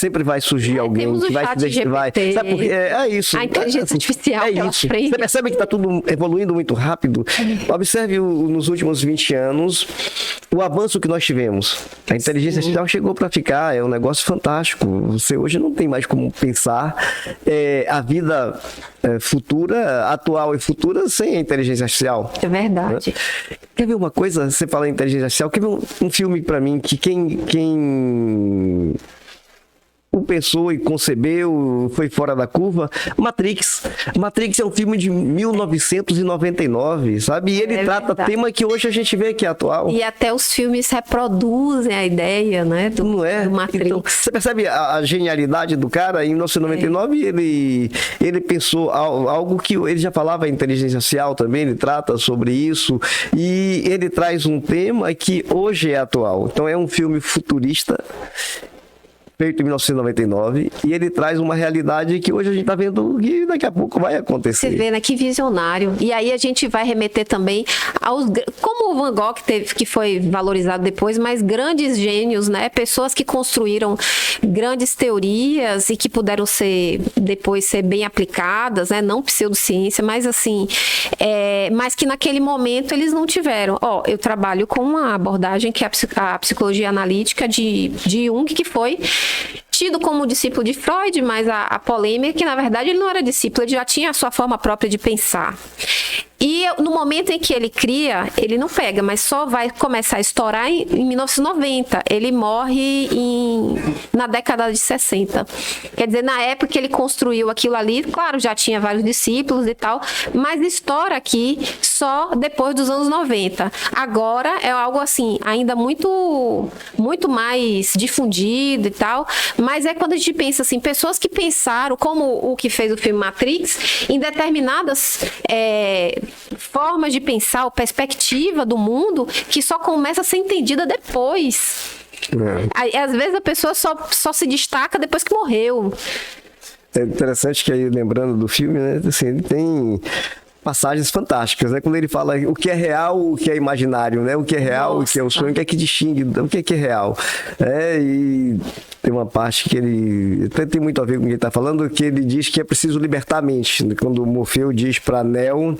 sempre vai surgir alguém temos o que vai chat se deixar. GPT, Sabe por quê? É isso. a inteligência artificial É pela isso. frente. Você percebe que está tudo evoluindo muito rápido? Observe nos últimos 20 anos o avanço que nós tivemos. A inteligência artificial chegou para ficar, é um negócio fantástico. Você hoje não tem mais como pensar a vida futura, atual e futura sem a inteligência artificial. É verdade. Quer ver uma coisa? Você fala em inteligência artificial, quer ver um filme para mim que quem o pensou e concebeu, foi fora da curva? Matrix. Matrix é um filme de 1999, sabe? E ele trata tema que hoje a gente vê que é atual. E até os filmes reproduzem a ideia, né? Do Matrix. Então, você percebe a genialidade do cara? Em 1999 ele pensou algo que ele já falava, inteligência artificial também, ele trata sobre isso, e ele traz um tema que hoje é atual. Então é um filme futurista, feito em 1999, e ele traz uma realidade que hoje a gente está vendo que daqui a pouco vai acontecer. Você vê, né? Que visionário. E aí a gente vai remeter também aos... Como o Van Gogh que foi valorizado depois, mas grandes gênios, né? Pessoas que construíram grandes teorias e que puderam depois ser bem aplicadas, né? Não pseudociência, mas assim... mas que naquele momento eles não tiveram. Eu trabalho com uma abordagem que é a psicologia analítica de Jung, que foi tido como discípulo de Freud, mas a polêmica é que, na verdade, ele não era discípulo, ele já tinha a sua forma própria de pensar. E no momento em que ele cria, ele não pega, mas só vai começar a estourar em 1990. Ele morre na década de 60. Quer dizer, na época que ele construiu aquilo ali, claro, já tinha vários discípulos e tal, mas estoura aqui só depois dos anos 90. Agora é algo assim, ainda muito, muito mais difundido e tal, mas é quando a gente pensa assim, pessoas que pensaram, como o que fez o filme Matrix, em determinadas formas de pensar, ou perspectiva do mundo, que só começa a ser entendida depois. Aí, às vezes a pessoa só se destaca depois que morreu. É interessante que aí, lembrando do filme, né, assim, ele tem passagens fantásticas, né? Quando ele fala o que é real, o que é imaginário, né? O que é real, o que é o sonho, o que é que distingue, o que é real. E tem uma parte que ele tem muito a ver com o que ele está falando, que ele diz que é preciso libertar a mente. Quando o Morfeu diz para Neo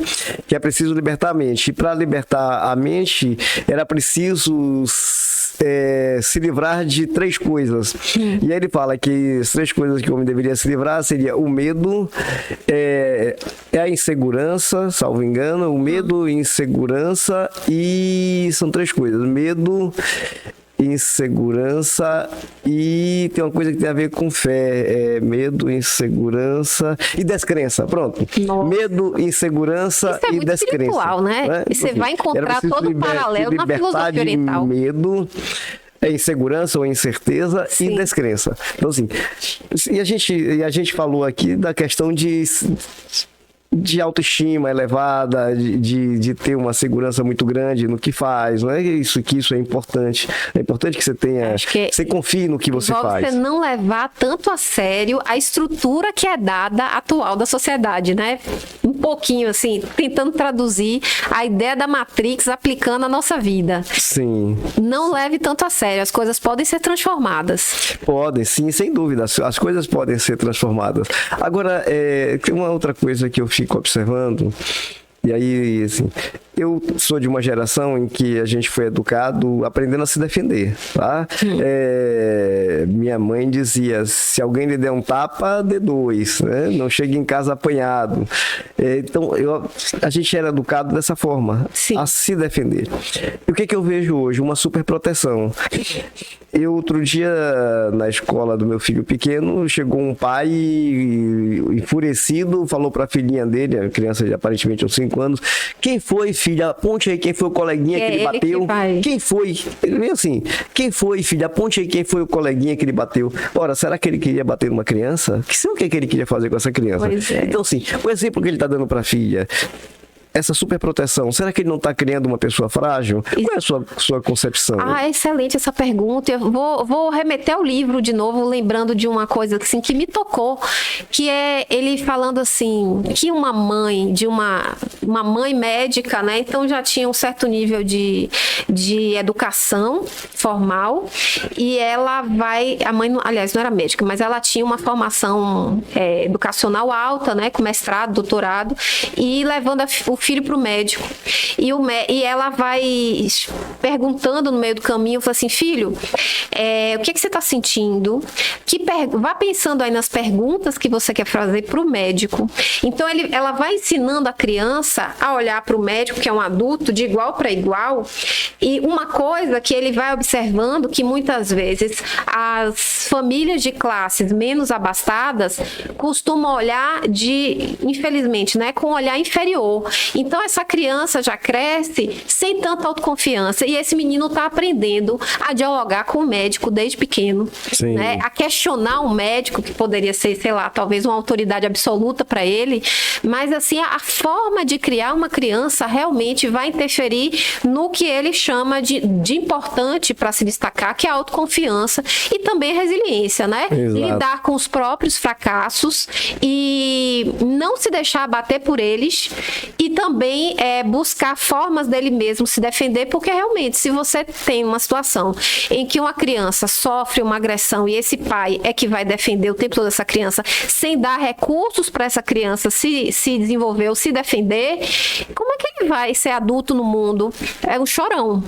que é preciso libertar a mente. E para libertar a mente, era preciso se livrar de 3 coisas. E aí ele fala que as 3 coisas que o homem deveria se livrar seria o medo, a insegurança, salvo engano, o medo, insegurança e são 3 coisas: medo, insegurança e tem uma coisa que tem a ver com fé, medo, insegurança e descrença. Pronto. Nossa. Medo, insegurança e descrença. Isso é muito espiritual, né? E você vai encontrar todo o paralelo na filosofia oriental. Medo, insegurança ou incerteza. Sim. E descrença. Então, assim, e a gente falou aqui da questão de autoestima elevada, de ter uma segurança muito grande no que faz, não é isso que isso é importante. É importante que você tenha, você confie no que você faz. Você não levar tanto a sério a estrutura que é dada atual da sociedade, né? Um pouquinho assim, tentando traduzir a ideia da Matrix aplicando a nossa vida. Sim. Não leve tanto a sério, as coisas podem ser transformadas. Podem, sim, sem dúvida, as coisas podem ser transformadas. Agora, tem uma outra coisa que eu fico observando, e aí, assim, eu sou de uma geração em que a gente foi educado aprendendo a se defender, tá? Minha mãe dizia, se alguém lhe der um tapa, dê 2, né? Não chegue em casa apanhado. Então, a gente era educado dessa forma, sim, a se defender. E o que eu vejo hoje? Uma superproteção. Outro dia, na escola do meu filho pequeno, chegou um pai enfurecido, falou para a filhinha dele, a criança de aparentemente uns 5 anos, quem foi, filha? Aponte aí quem foi o coleguinha que ele bateu. Quem foi? Ele veio assim, quem foi, filha? Aponte aí quem foi o coleguinha que ele bateu. Ora, será que ele queria bater numa criança? O que ele queria fazer com essa criança? Pois é. Então, assim, o exemplo que ele está dando para a filha, essa superproteção, será que ele não está criando uma pessoa frágil? Qual é a sua concepção? Ah, excelente essa pergunta. Eu vou remeter ao livro de novo, lembrando de uma coisa assim, que me tocou, que é ele falando assim, que uma mãe, uma mãe médica, né? Então já tinha um certo nível de educação formal, e ela vai, a mãe, aliás, não era médica, mas ela tinha uma formação educacional alta, né? Com mestrado, doutorado, e levando o filho para o médico. E ela vai perguntando no meio do caminho, fala assim, filho, o que você está sentindo? Vá pensando aí nas perguntas que você quer fazer para o médico. Então, ela vai ensinando a criança a olhar para o médico, que é um adulto, de igual para igual. E uma coisa que ele vai observando, que muitas vezes as famílias de classes menos abastadas costumam olhar infelizmente, né, com um olhar inferior. Então, essa criança já cresce sem tanta autoconfiança. E esse menino está aprendendo a dialogar com o médico desde pequeno, né? A questionar um médico, que poderia ser, sei lá, talvez uma autoridade absoluta para ele. Mas, assim, a forma de criar uma criança realmente vai interferir no que ele chama de importante para se destacar, que é a autoconfiança e também a resiliência, né? Exato. Lidar com os próprios fracassos e não se deixar abater por eles, e também buscar formas dele mesmo se defender, porque realmente, se você tem uma situação em que uma criança sofre uma agressão e esse pai é que vai defender o tempo todo essa criança, sem dar recursos para essa criança se desenvolver ou se defender, como é que ele vai ser adulto no mundo? É um chorão.